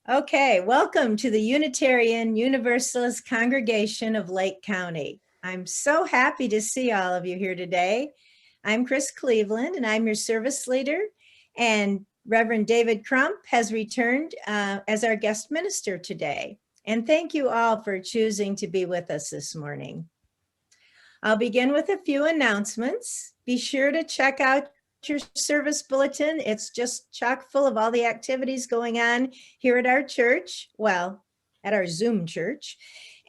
Okay, welcome to the Unitarian Universalist Congregation of Lake County. I'm so happy to see all of you here today. I'm Chris Cleveland and I'm your service leader, and Reverend David Crump has returned as our guest minister today. And thank you all for choosing to be with us this morning. I'll begin with a few announcements. Be sure to check out your service bulletin. It's just chock full of all the activities going on here at our church, well, at our Zoom church.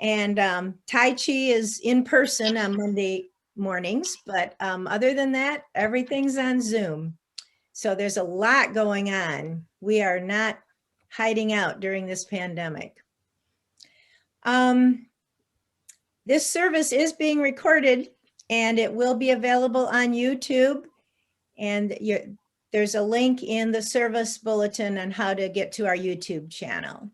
And Tai Chi is in person on Monday mornings, but other than that, everything's on Zoom. So there's a lot going on. We are not hiding out during this pandemic. This service is being recorded and it will be available on YouTube. And there's a link in the service bulletin on how to get to our YouTube channel.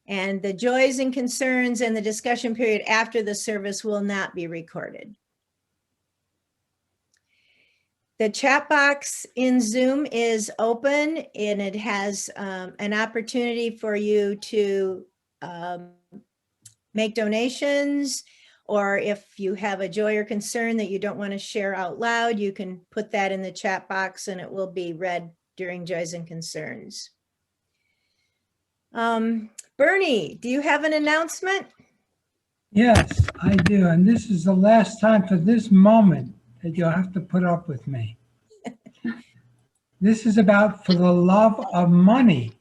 And the joys and concerns and the discussion period after the service will not be recorded. The chat box in Zoom is open and it has an opportunity for you to make donations, or if you have a joy or concern that you don't want to share out loud, you can put that in the chat box and it will be read during Joys and Concerns. Bernie, do you have an announcement? Yes, I do. And this is the last time for this moment that you'll have to put up with me. This is about For the Love of Money.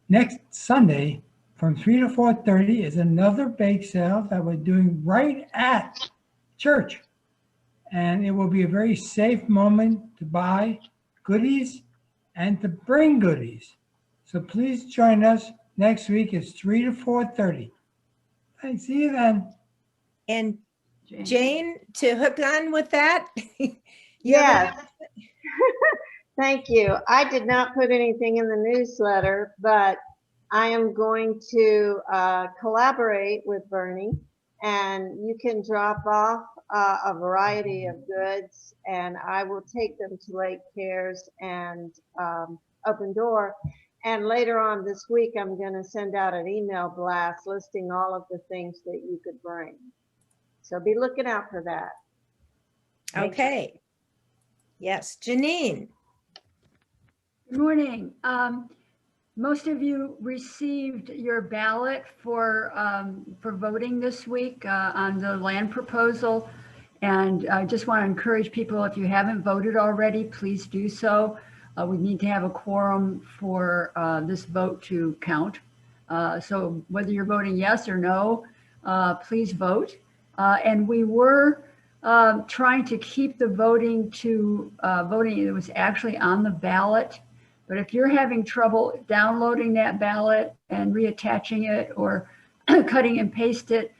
Next Sunday, from 3 to 4:30 is another bake sale that we're doing right at church. And it will be a very safe moment to buy goodies and to bring goodies. So please join us next week. It's 3 to 4:30. Thanks. See you then. And Jane, to hook on with that. Yes. Thank you. I did not put anything in the newsletter, but I am going to collaborate with Bernie, and you can drop off a variety of goods, and I will take them to Lake Cares and Open Door. And later on this week, I'm going to send out an email blast listing all of the things that you could bring. So be looking out for that. Okay. Yes, Janine. Good morning. Most of you received your ballot for voting this week on the land proposal. And I just want to encourage people, if you haven't voted already, please do so. We need to have a quorum for this vote to count. So whether you're voting yes or no, please vote. And we were trying to keep the voting to voting that was actually on the ballot. But if you're having trouble downloading that ballot and reattaching it or cutting and paste it,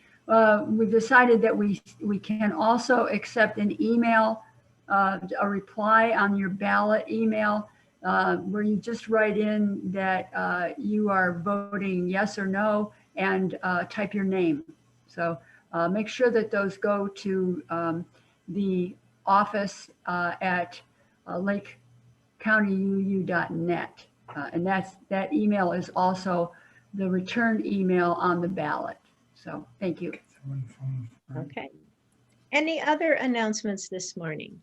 we've decided that we can also accept an email, a reply on your ballot email, where you just write in that you are voting yes or no and type your name. So make sure that those go to the office at lakecountyuu.net. And that email is also the return email on the ballot. So thank you. Okay. Any other announcements this morning?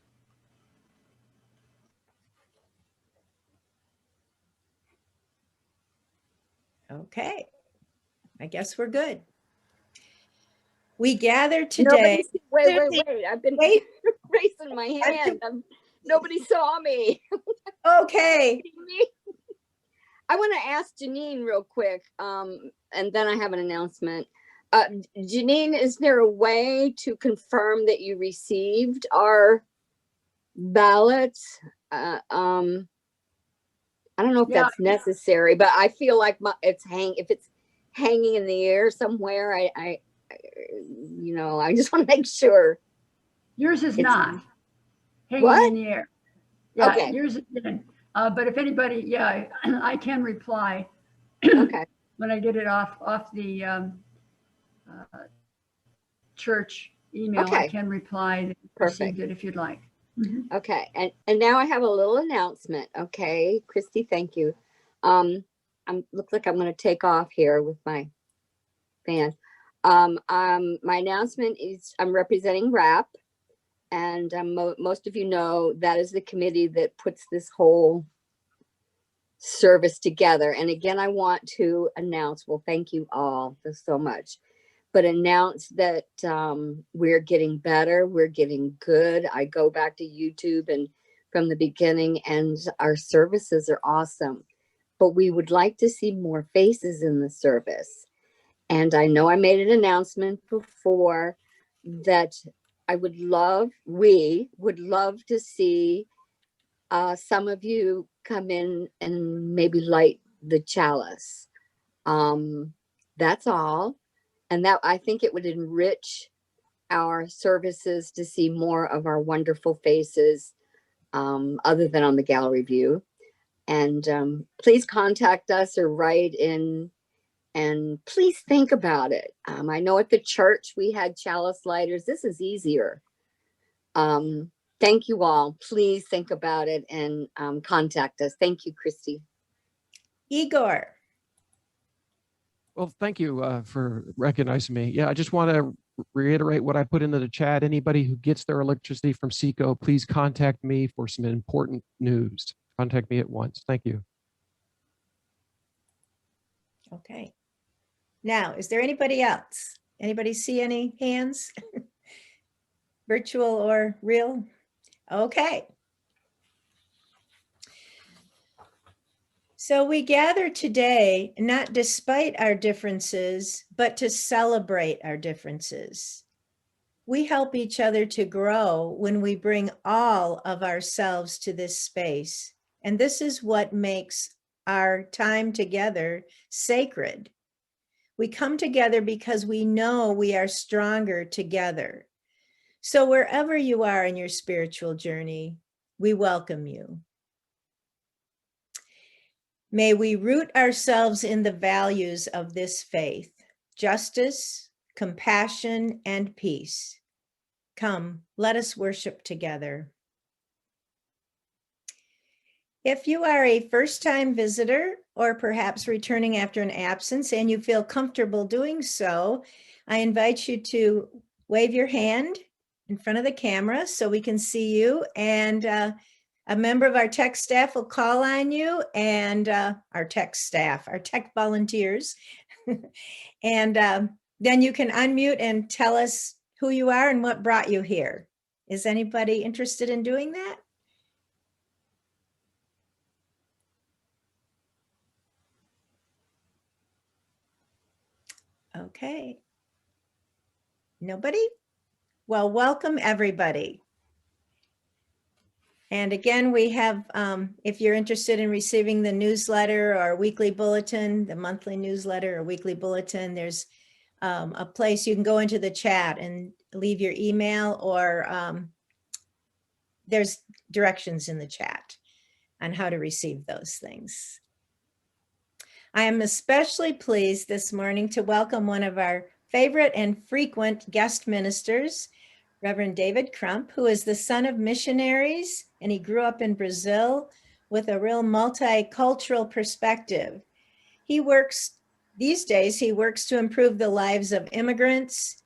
Okay. I guess we're good. We gathered today. Wait. I've been raising my hand. Nobody saw me. Okay. I want to ask Janine real quick, and then I have an announcement. Janine, is there a way to confirm that you received our ballots? I don't know if that's necessary, but I feel like if it's hanging in the air somewhere, I just want to make sure. Yours is not hanging in the air. Yeah, okay. Yours is in. But if anybody, I can reply. Okay. When I get it off the church email, okay. I can reply. Received it if you'd like. Mm-hmm. Okay, and now I have a little announcement. Okay, Christy, thank you. look like I'm going to take off here with my fan. My announcement is I'm representing RAP, and most of you know that is the committee that puts this whole service together. And again, I want to announce, well, thank you all so much, but announce that we're getting better, we're getting good. I go back to YouTube and from the beginning, and our services are awesome, but we would like to see more faces in the service. And I know I made an announcement before that we would love to see some of you come in and maybe light the chalice. That's all. And that, I think it would enrich our services to see more of our wonderful faces, other than on the gallery view. And please contact us or write in, and please think about it. I know at the church we had chalice lighters. This is easier. Thank you all. Please think about it and contact us. Thank you, Christy. Igor. Well, thank you for recognizing me. Yeah, I just want to reiterate what I put into the chat. Anybody who gets their electricity from SECO, please contact me for some important news. Contact me at once. Thank you. Okay. Now, is there anybody else? Anybody see any hands? Virtual or real? Okay. So we gather today, not despite our differences, but to celebrate our differences. We help each other to grow when we bring all of ourselves to this space. And this is what makes our time together sacred. We come together because we know we are stronger together. So wherever you are in your spiritual journey, we welcome you. May we root ourselves in the values of this faith: justice, compassion, and peace. Come, let us worship together. If you are a first-time visitor or perhaps returning after an absence and you feel comfortable doing so, I invite you to wave your hand in front of the camera so we can see you, and a member of our tech staff will call on you, and our tech volunteers. And then you can unmute and tell us who you are and what brought you here. Is anybody interested in doing that? Okay. Nobody? Well, welcome everybody. And again, we have, if you're interested in receiving the newsletter or weekly bulletin, the monthly newsletter or weekly bulletin, there's a place you can go into the chat and leave your email, or there's directions in the chat on how to receive those things. I am especially pleased this morning to welcome one of our favorite and frequent guest ministers, Reverend David Crump, who is the son of missionaries, and he grew up in Brazil with a real multicultural perspective. These days, he works to improve the lives of immigrants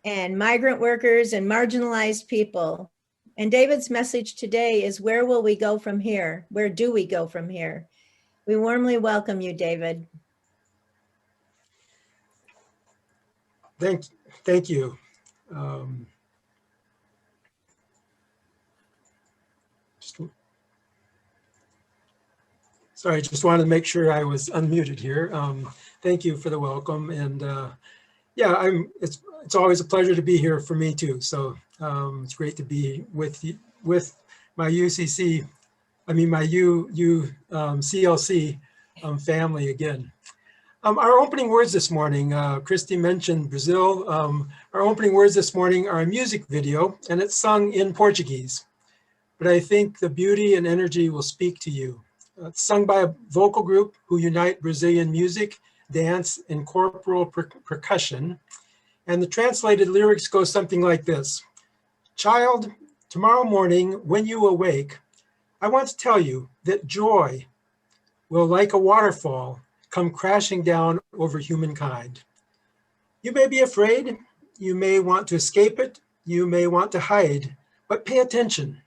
and migrant workers and marginalized people. And David's message today is, where will we go from here? Where do we go from here? We warmly welcome you, David. Thank you. Sorry, I just wanted to make sure I was unmuted here. Thank you for the welcome, and yeah, it's always a pleasure to be here for me too. So it's great to be with my UCC, my CLC family again. Our opening words this morning, Christy mentioned Brazil. Our opening words this morning are a music video, and it's sung in Portuguese. But I think the beauty and energy will speak to you. It's sung by a vocal group who unite Brazilian music, dance, and corporal percussion. And the translated lyrics go something like this. Child, tomorrow morning when you awake, I want to tell you that joy will, like a waterfall, come crashing down over humankind. You may be afraid, you may want to escape it, you may want to hide, but pay attention.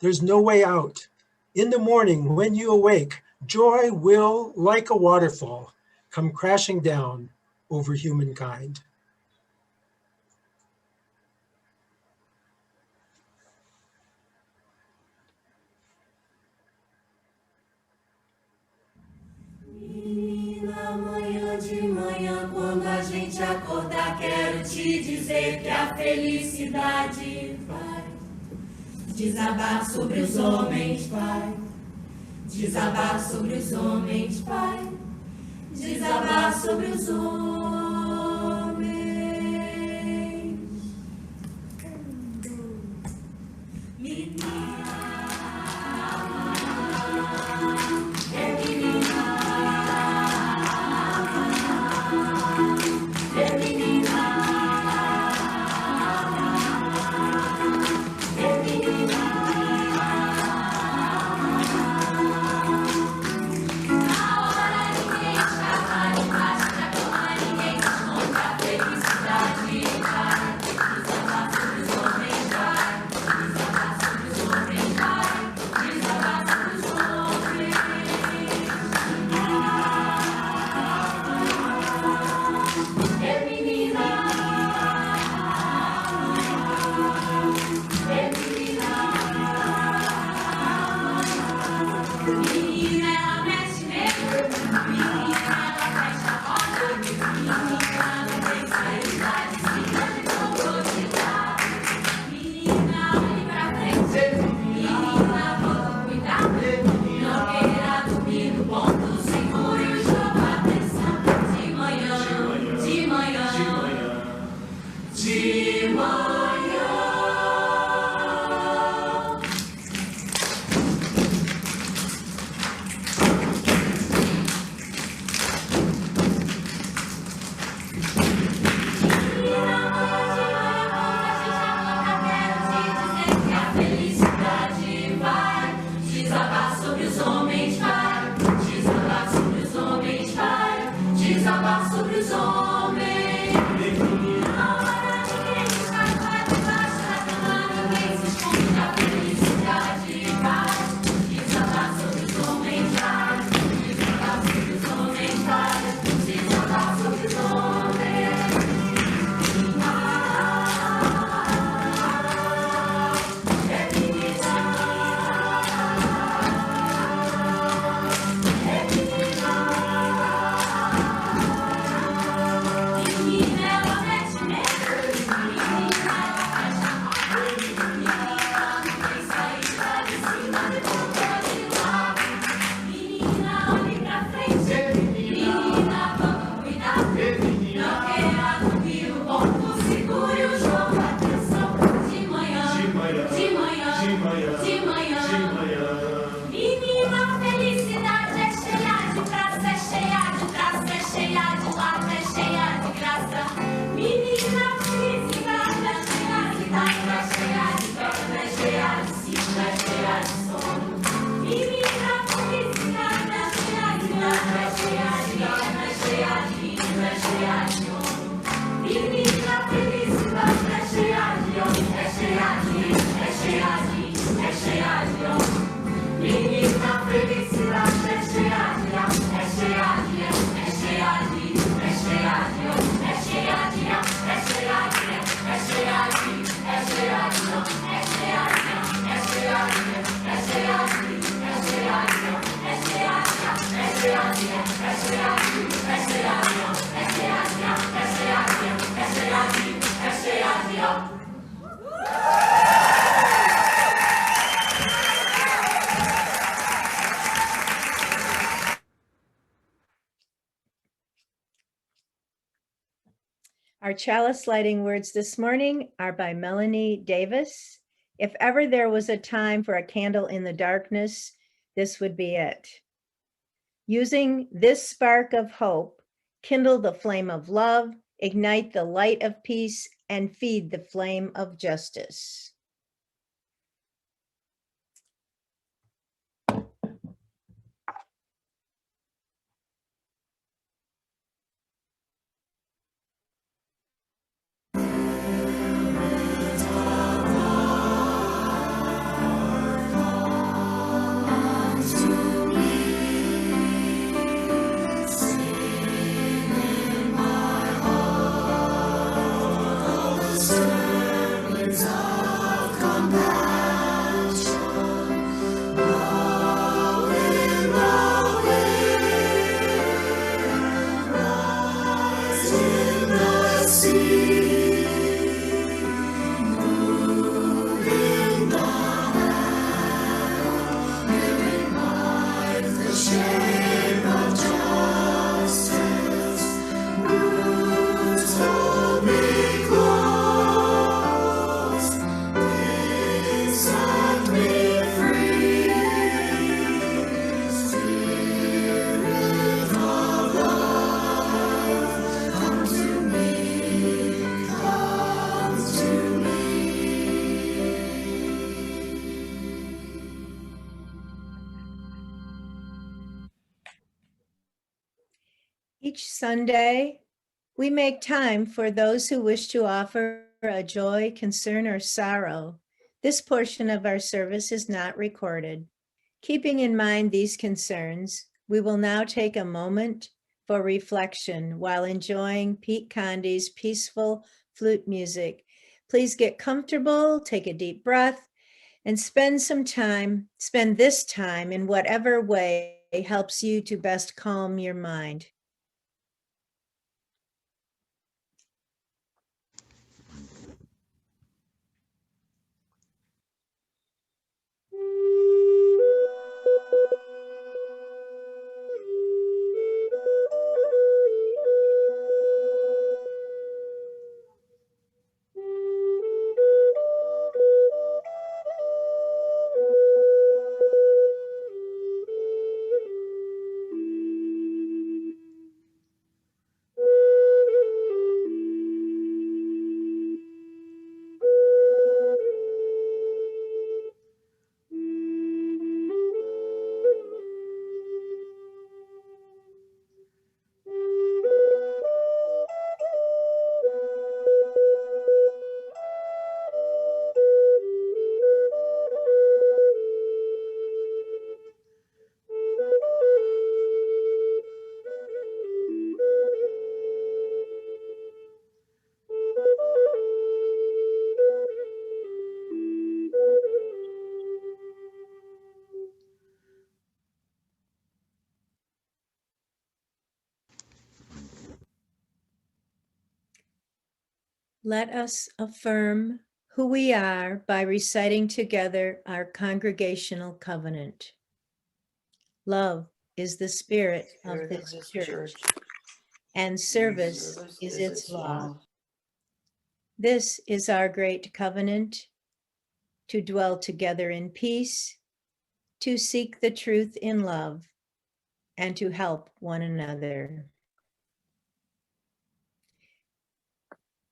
There's no way out. In the morning, when you awake, joy will, like a waterfall, come crashing down over humankind. Menina, amanhã de manhã, quando a gente acordar, quero te dizer que a felicidade vai desabar sobre os homens, vai desabar sobre os homens, vai desabar sobre os homens. Our chalice lighting words this morning are by Melanie Davis. If ever there was a time for a candle in the darkness, this would be it. Using this spark of hope, kindle the flame of love, ignite the light of peace, and feed the flame of justice. Each Sunday, we make time for those who wish to offer a joy, concern, or sorrow. This portion of our service is not recorded. Keeping in mind these concerns, we will now take a moment for reflection while enjoying Pete Condi's peaceful flute music. Please get comfortable, take a deep breath, and spend this time in whatever way helps you to best calm your mind. Let us affirm who we are by reciting together our congregational covenant. Love is the spirit of this church, and service is its law. This is our great covenant, to dwell together in peace, to seek the truth in love, and to help one another.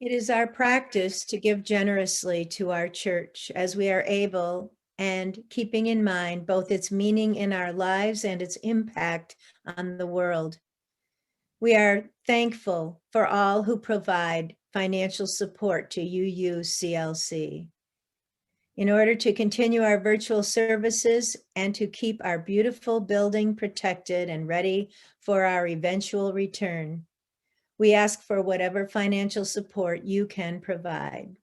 It is our practice to give generously to our church as we are able, and keeping in mind both its meaning in our lives and its impact on the world. We are thankful for all who provide financial support to UUCLC. In order to continue our virtual services and to keep our beautiful building protected and ready for our eventual return, we ask for whatever financial support you can provide.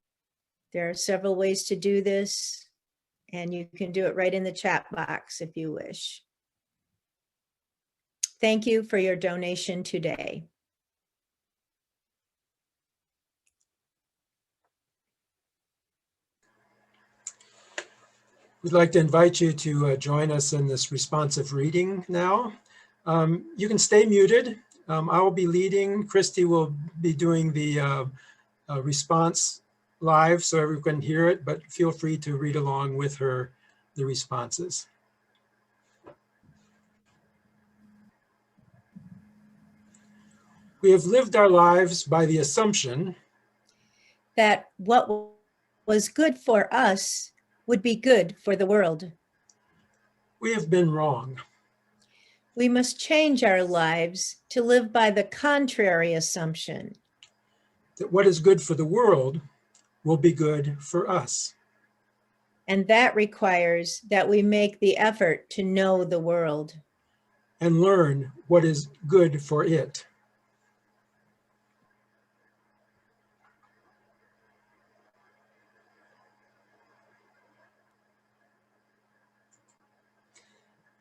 There are several ways to do this, and you can do it right in the chat box if you wish. Thank you for your donation today. We'd like to invite you to join us in this responsive reading now. You can stay muted. I will be leading. Christy will be doing the response live so everyone can hear it, but feel free to read along with her the responses. We have lived our lives by the assumption that what was good for us would be good for the world. We have been wrong. We must change our lives to live by the contrary assumption that what is good for the world will be good for us. And that requires that we make the effort to know the world and learn what is good for it.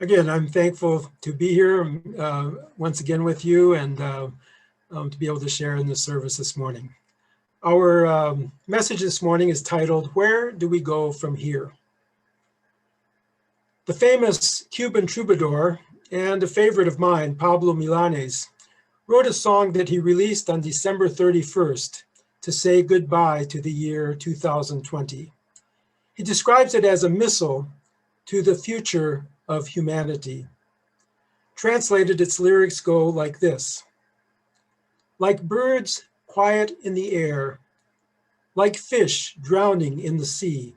Again, I'm thankful to be here once again with you and to be able to share in this service this morning. Our message this morning is titled, Where Do We Go From Here? The famous Cuban troubadour and a favorite of mine, Pablo Milanés, wrote a song that he released on December 31st to say goodbye to the year 2020. He describes it as a missile to the future of humanity. Translated, its lyrics go like this: like birds quiet in the air, like fish drowning in the sea,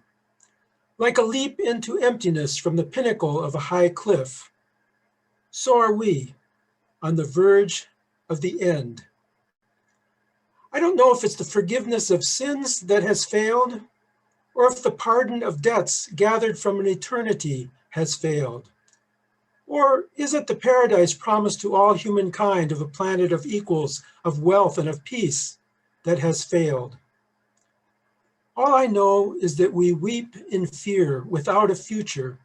like a leap into emptiness from the pinnacle of a high cliff, so are we on the verge of the end. I don't know if it's the forgiveness of sins that has failed, or if the pardon of debts gathered from an eternity has failed. Or is it the paradise promised to all humankind of a planet of equals, of wealth and of peace that has failed? All I know is that we weep in fear without a future,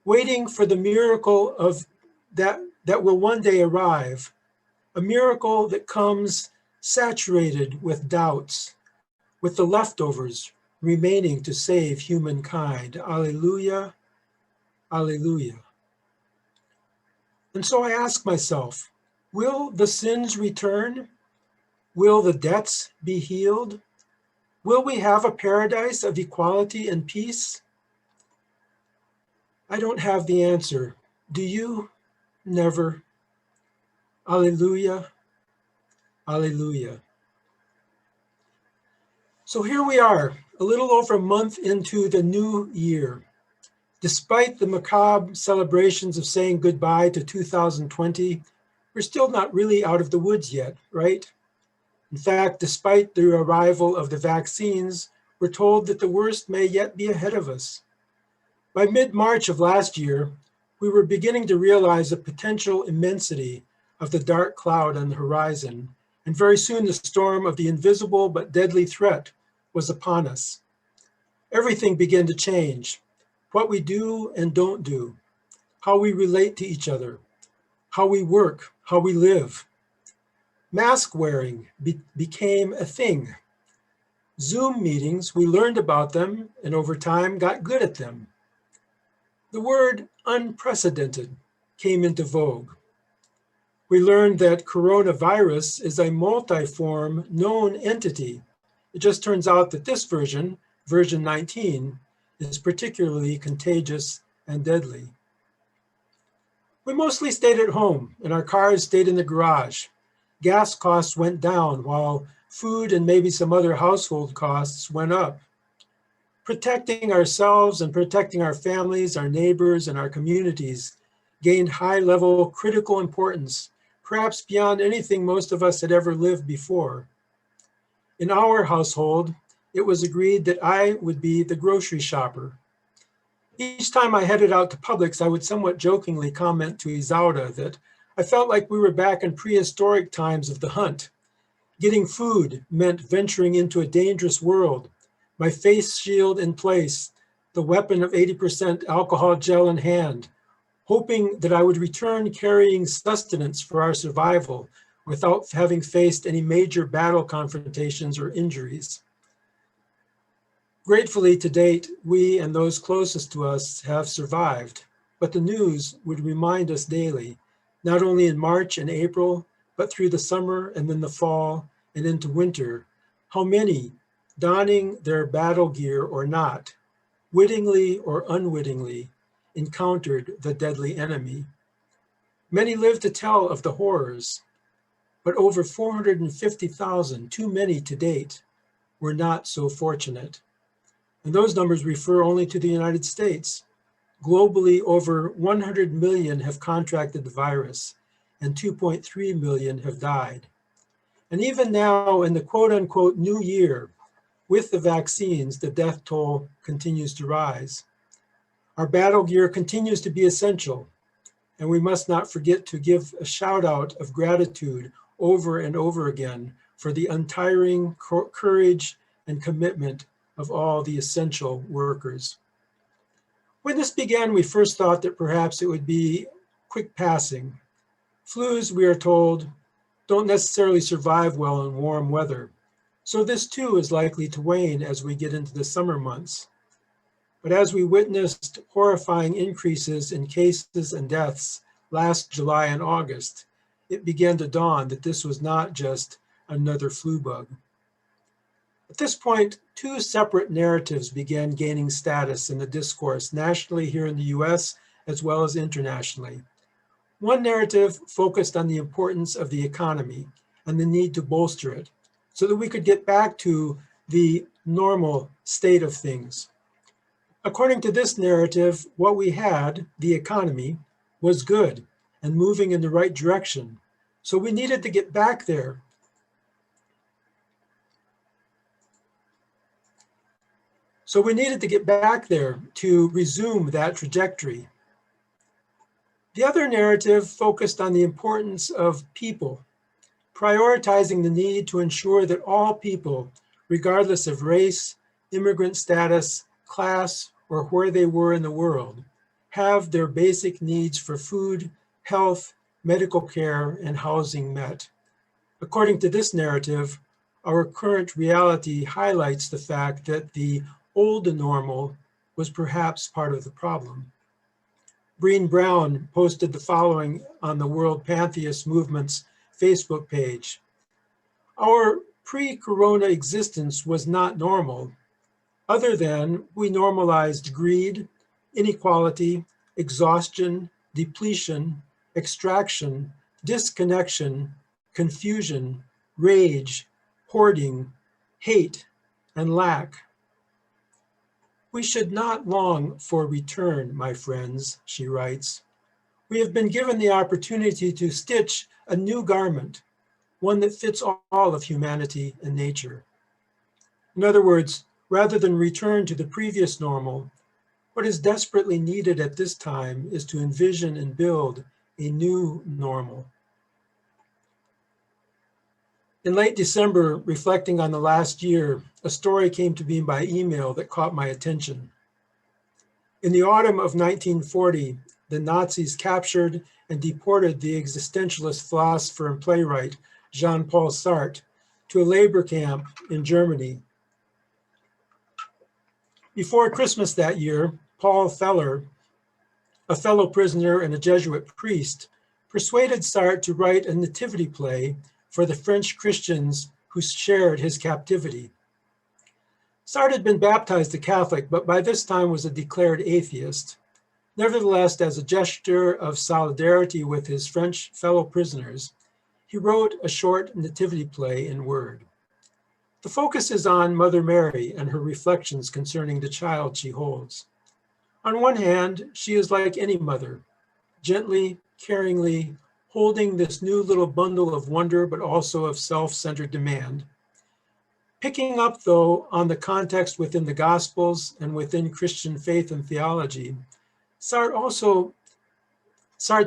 waiting for the miracle of that will one day arrive, a miracle that comes saturated with doubts, with the leftovers remaining to save humankind. Alleluia, alleluia. And so I ask myself, will the sins return? Will the debts be healed? Will we have a paradise of equality and peace? I don't have the answer. Do you? Never. Alleluia, alleluia. So here we are, a little over a month into the new year. Despite the macabre celebrations of saying goodbye to 2020, we're still not really out of the woods yet, right? In fact, despite the arrival of the vaccines, we're told that the worst may yet be ahead of us. By mid-March of last year, we were beginning to realize the potential immensity of the dark cloud on the horizon, and very soon the storm of the invisible but deadly threat was upon us. Everything began to change. What we do and don't do, how we relate to each other, how we work, how we live. Mask wearing became a thing. Zoom meetings, we learned about them and over time got good at them. The word unprecedented came into vogue. We learned that coronavirus is a multiform known entity. It just turns out that this version, version 19, is particularly contagious and deadly. We mostly stayed at home and our cars stayed in the garage. Gas costs went down while food and maybe some other household costs went up. Protecting ourselves and protecting our families, our neighbors, and our communities gained high-level critical importance, perhaps beyond anything most of us had ever lived before. In our household, it was agreed that I would be the grocery shopper. Each time I headed out to Publix, I would somewhat jokingly comment to Isaura that I felt like we were back in prehistoric times of the hunt. Getting food meant venturing into a dangerous world, my face shield in place, the weapon of 80% alcohol gel in hand, hoping that I would return carrying sustenance for our survival without having faced any major battle confrontations or injuries. Gratefully, to date, we and those closest to us have survived, but the news would remind us daily, not only in March and April, but through the summer and then the fall and into winter, how many, donning their battle gear or not, wittingly or unwittingly, encountered the deadly enemy. Many live to tell of the horrors, but over 450,000, too many to date, were not so fortunate. And those numbers refer only to the United States. Globally, over 100 million have contracted the virus and 2.3 million have died. And even now in the quote unquote new year, with the vaccines, the death toll continues to rise. Our battle gear continues to be essential, and we must not forget to give a shout out of gratitude over and over again for the untiring courage and commitment of all the essential workers. When this began, we first thought that perhaps it would be quick passing. Flus, we are told, don't necessarily survive well in warm weather. So this too is likely to wane as we get into the summer months. But as we witnessed horrifying increases in cases and deaths last July and August, it began to dawn that this was not just another flu bug. At this point, two separate narratives began gaining status in the discourse nationally here in the US as well as internationally. One narrative focused on the importance of the economy and the need to bolster it so that we could get back to the normal state of things. According to this narrative, what we had, the economy, was good and moving in the right direction. So we needed to get back there. So we needed to get back there to resume that trajectory. The other narrative focused on the importance of people, prioritizing the need to ensure that all people, regardless of race, immigrant status, class, or where they were in the world, have their basic needs for food, health, medical care, and housing met. According to this narrative, our current reality highlights the fact that the old normal was perhaps part of the problem. Breen Brown posted the following on the World Pantheist Movement's Facebook page. Our pre-corona existence was not normal, other than we normalized greed, inequality, exhaustion, depletion, extraction, disconnection, confusion, rage, hoarding, hate, and lack. We should not long for return, my friends, she writes. We have been given the opportunity to stitch a new garment, one that fits all of humanity and nature. In other words, rather than return to the previous normal, what is desperately needed at this time is to envision and build a new normal. In late December, reflecting on the last year, a story came to me by email that caught my attention. In the autumn of 1940, the Nazis captured and deported the existentialist philosopher and playwright Jean-Paul Sartre to a labor camp in Germany. Before Christmas that year, Paul Feller, a fellow prisoner and a Jesuit priest, persuaded Sartre to write a nativity play for the French Christians who shared his captivity. Sartre had been baptized a Catholic, but by this time was a declared atheist. Nevertheless, as a gesture of solidarity with his French fellow prisoners, he wrote a short nativity play in word. The focus is on Mother Mary and her reflections concerning the child she holds. On one hand, she is like any mother, gently, caringly, holding this new little bundle of wonder, but also of self-centered demand. Picking up, though, on the context within the Gospels and within Christian faith and theology, Sartre's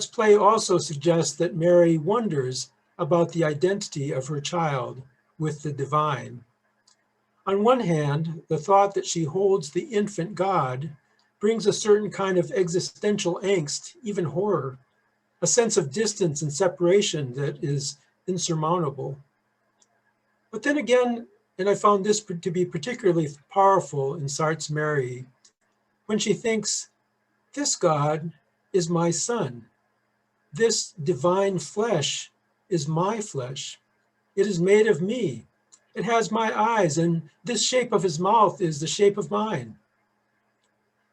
play also suggests that Mary wonders about the identity of her child with the divine. On one hand, the thought that she holds the infant God brings a certain kind of existential angst, even horror, a sense of distance and separation that is insurmountable. But then again, and I found this to be particularly powerful in Sartre's Mary, when she thinks, this God is my son. This divine flesh is my flesh. It is made of me. It has my eyes, and this shape of his mouth is the shape of mine.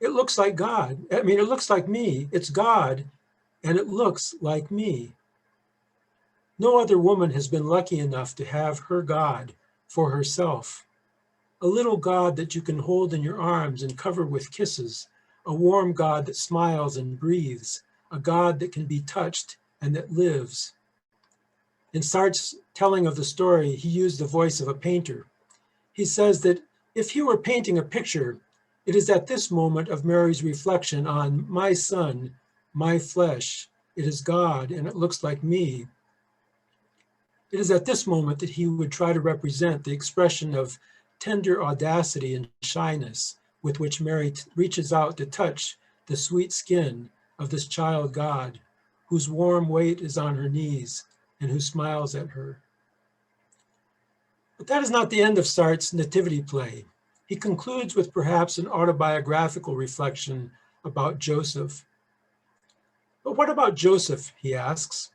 It looks like God. It looks like me. It's God, and it looks like me. No other woman has been lucky enough to have her God for herself. A little God that you can hold in your arms and cover with kisses, a warm God that smiles and breathes, a God that can be touched and that lives. In Sartre's telling of the story, he used the voice of a painter. He says that if he were painting a picture, it is at this moment of Mary's reflection on my son, my flesh, it is God, and it looks like me. It is at this moment that he would try to represent the expression of tender audacity and shyness with which Mary reaches out to touch the sweet skin of this child God, whose warm weight is on her knees and who smiles at her. But that is not the end of Sartre's nativity play. He concludes with perhaps an autobiographical reflection about Joseph. But what about Joseph, he asks.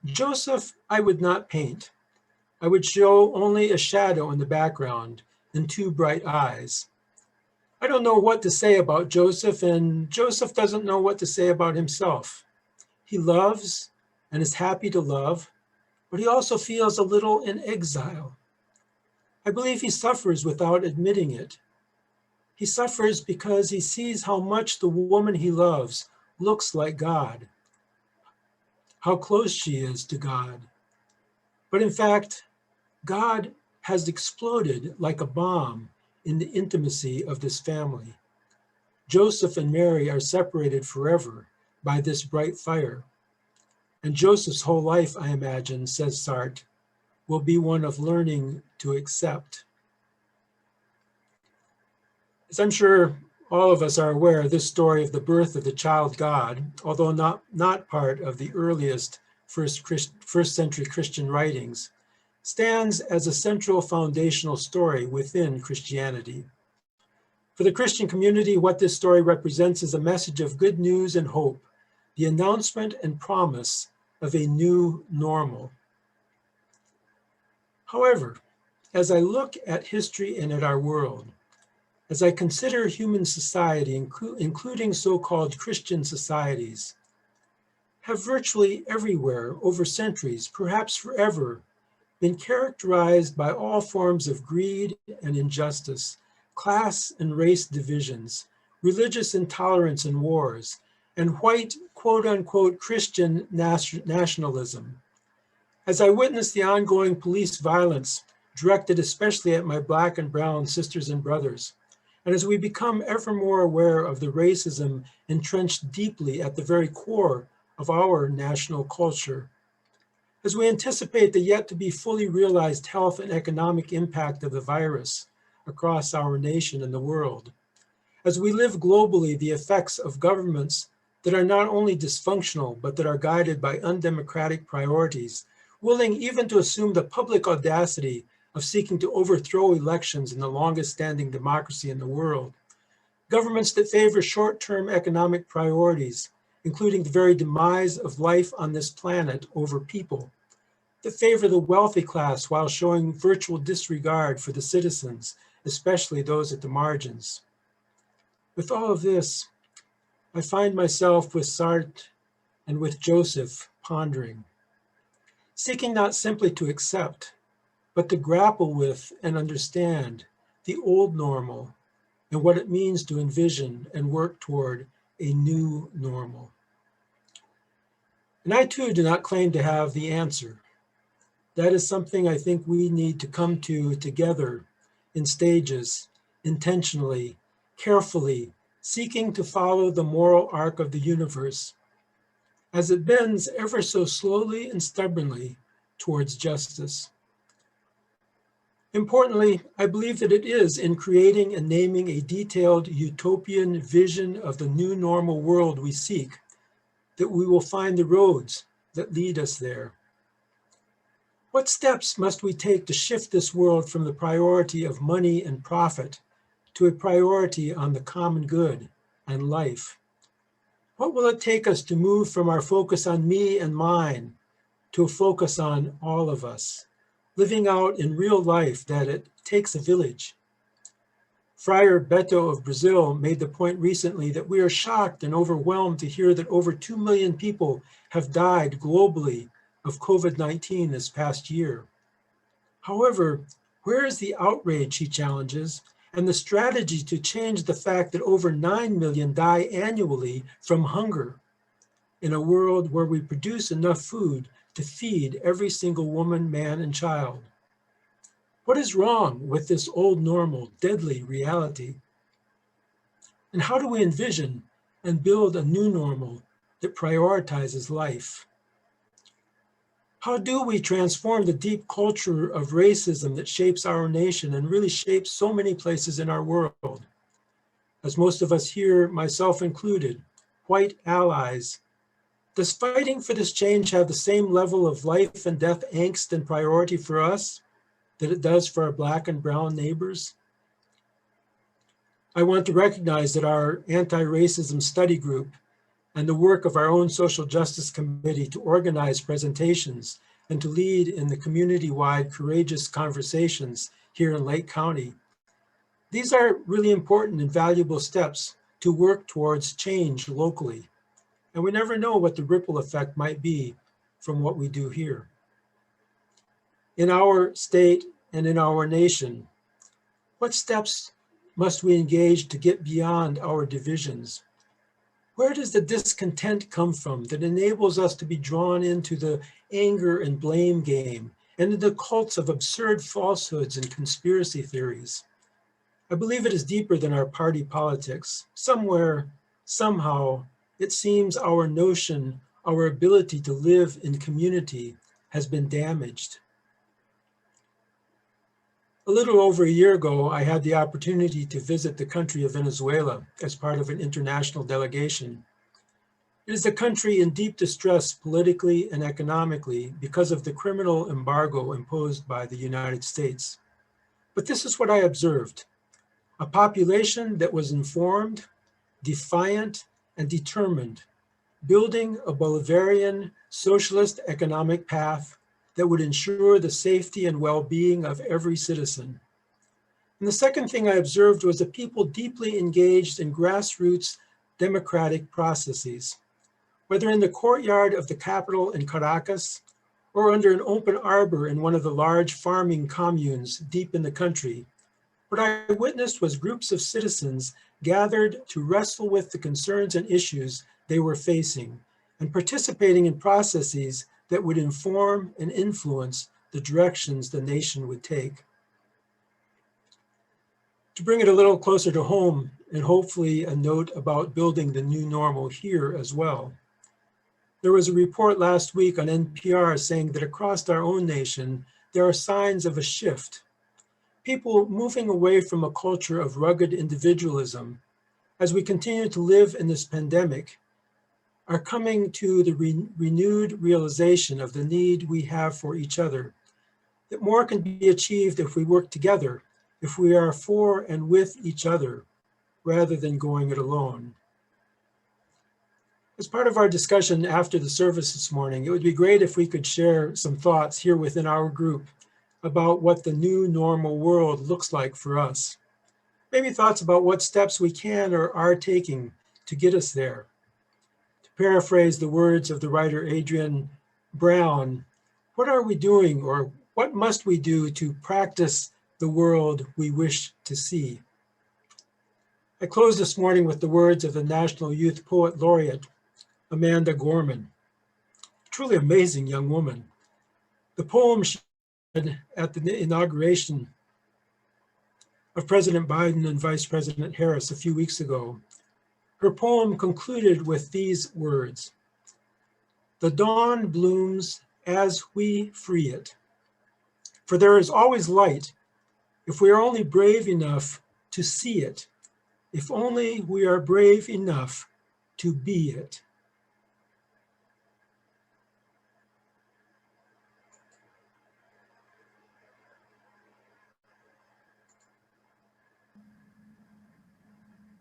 Joseph I would not paint. I would show only a shadow in the background and two bright eyes. I don't know what to say about Joseph, and Joseph doesn't know what to say about himself. He loves and is happy to love, but he also feels a little in exile. I believe he suffers without admitting it. He suffers because he sees how much the woman he loves looks like God, how close she is to God. But in fact, God has exploded like a bomb in the intimacy of this family. Joseph and Mary are separated forever by this bright fire. And Joseph's whole life, I imagine, says Sartre, will be one of learning to accept. As I'm sure all of us are aware, this story of the birth of the child God, although not part of the earliest first century Christian writings, stands as a central foundational story within Christianity. For the Christian community, what this story represents is a message of good news and hope, the announcement and promise of a new normal. However, as I look at history and at our world, as I consider human society, including so-called Christian societies, have virtually everywhere over centuries, perhaps forever, been characterized by all forms of greed and injustice, class and race divisions, religious intolerance and wars, and white, quote-unquote, Christian nationalism. As I witness the ongoing police violence directed especially at my Black and brown sisters and brothers, and as we become ever more aware of the racism entrenched deeply at the very core of our national culture, as we anticipate the yet to be fully realized health and economic impact of the virus across our nation and the world, as we live globally the effects of governments that are not only dysfunctional, but that are guided by undemocratic priorities, willing even to assume the public audacity of seeking to overthrow elections in the longest standing democracy in the world, governments that favor short-term economic priorities, including the very demise of life on this planet over people, that favor the wealthy class while showing virtual disregard for the citizens, especially those at the margins. With all of this, I find myself with Sartre and with Joseph pondering, seeking not simply to accept, but to grapple with and understand the old normal and what it means to envision and work toward a new normal. And I too do not claim to have the answer. That is something I think we need to come to together in stages, intentionally, carefully, seeking to follow the moral arc of the universe as it bends ever so slowly and stubbornly towards justice. Importantly, I believe that it is in creating and naming a detailed utopian vision of the new normal world we seek that we will find the roads that lead us there. What steps must we take to shift this world from the priority of money and profit to a priority on the common good and life? What will it take us to move from our focus on me and mine to a focus on all of us, living out in real life that it takes a village? Friar Beto of Brazil made the point recently that we are shocked and overwhelmed to hear that over 2 million people have died globally of COVID-19 this past year. However, where is the outrage, he challenges, and the strategy to change the fact that over 9 million die annually from hunger in a world where we produce enough food to feed every single woman, man, and child? What is wrong with this old normal, deadly reality? And how do we envision and build a new normal that prioritizes life? How do we transform the deep culture of racism that shapes our nation and really shapes so many places in our world? As most of us here, myself included, white allies, does fighting for this change have the same level of life and death angst and priority for us? that it does for our Black and brown neighbors? I want to recognize that our anti-racism study group and the work of our own social justice committee to organize presentations and to lead in the community-wide courageous conversations here in Lake County. These are really important and valuable steps to work towards change locally. And we never know what the ripple effect might be from what we do here. In our state and in our nation, what steps must we engage to get beyond our divisions? Where does the discontent come from that enables us to be drawn into the anger and blame game and into the cults of absurd falsehoods and conspiracy theories? I believe it is deeper than our party politics. Somewhere, somehow, it seems our notion, our ability to live in community has been damaged. A little over a year ago, I had the opportunity to visit the country of Venezuela as part of an international delegation. It is a country in deep distress politically and economically because of the criminal embargo imposed by the United States. But this is what I observed: a population that was informed, defiant, and determined, building a Bolivarian socialist economic path that would ensure the safety and well-being of every citizen. And the second thing I observed was a people deeply engaged in grassroots democratic processes, whether in the courtyard of the capital in Caracas or under an open arbor in one of the large farming communes deep in the country. What I witnessed was groups of citizens gathered to wrestle with the concerns and issues they were facing and participating in processes that would inform and influence the directions the nation would take. To bring it a little closer to home, and hopefully a note about building the new normal here as well. There was a report last week on NPR saying that across our own nation, there are signs of a shift. People moving away from a culture of rugged individualism as we continue to live in this pandemic are coming to the renewed realization of the need we have for each other, that more can be achieved if we work together, if we are for and with each other, rather than going it alone. As part of our discussion after the service this morning, it would be great if we could share some thoughts here within our group about what the new normal world looks like for us. Maybe thoughts about what steps we can or are taking to get us there. To paraphrase the words of the writer Adrienne Brown, what are we doing or what must we do to practice the world we wish to see? I close this morning with the words of the National Youth Poet Laureate, Amanda Gorman, truly amazing young woman. The poem she read at the inauguration of President Biden and Vice President Harris a few weeks ago, her poem concluded with these words: "The dawn blooms as we free it, for there is always light if we are only brave enough to see it, if only we are brave enough to be it." We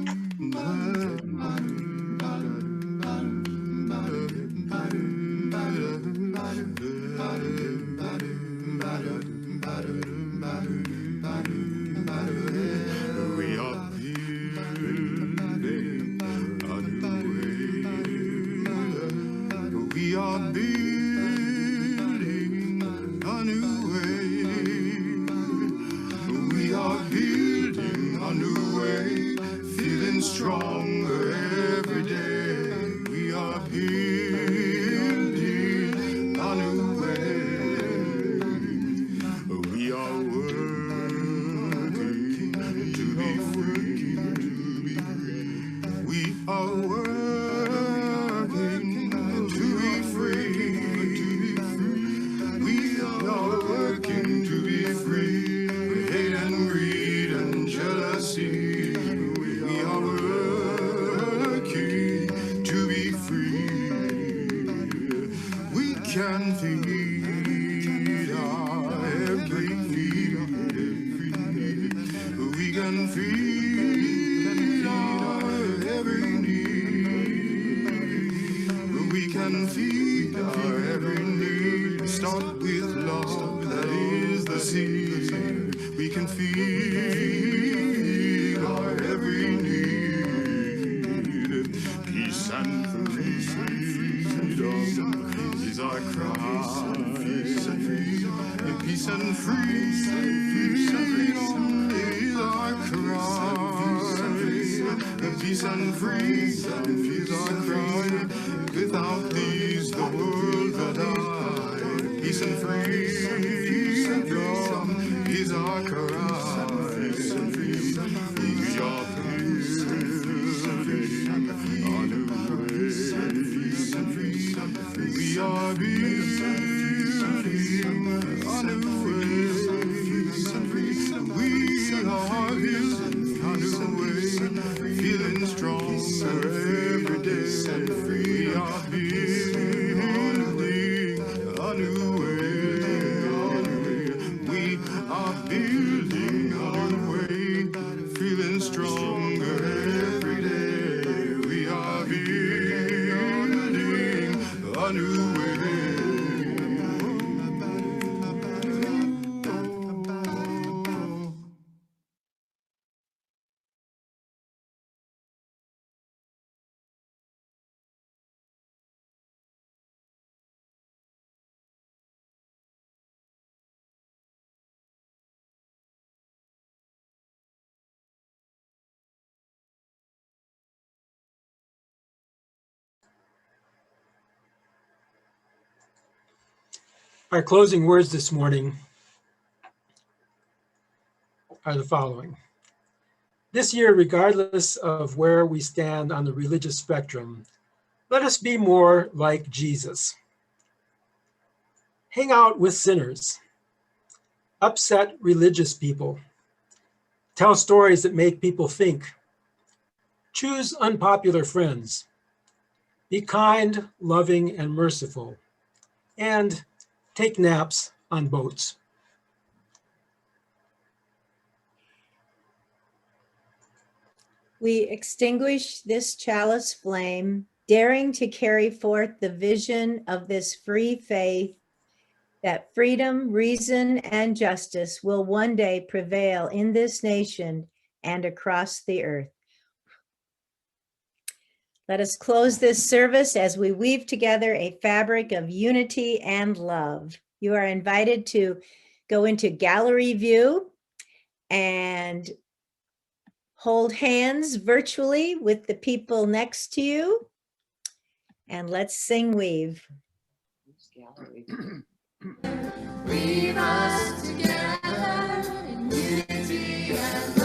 are building a new way. We are building a new way. We are building a new way, feeling stronger every day. We are building a new way. We are working to be free. We are working to be free. can feed our every need. We can feed our every need. We can feed our every need. Start with love, that is the seed. We can feed our every need. Peace and freedom is our cry. Peace and freedom is our cry. Peace and freedom is our cry. Without these the world will die. Peace and freedom is our cry. We are building on a way. We are building on a way. We are building on a way. Feeling stronger every day. We are building on a way. We are building on a way. Feeling stronger every day. We are building on a way. Our closing words this morning are the following. This year, regardless of where we stand on the religious spectrum, let us be more like Jesus. Hang out with sinners, upset religious people, tell stories that make people think, choose unpopular friends, be kind, loving, and merciful, and take naps on boats. We extinguish this chalice flame, daring to carry forth the vision of this free faith, that freedom, reason, and justice will one day prevail in this nation and across the earth. Let us close this service as we weave together a fabric of unity and love. You are invited to go into gallery view and hold hands virtually with the people next to you. And let's sing Weave. Weave us together in unity and love.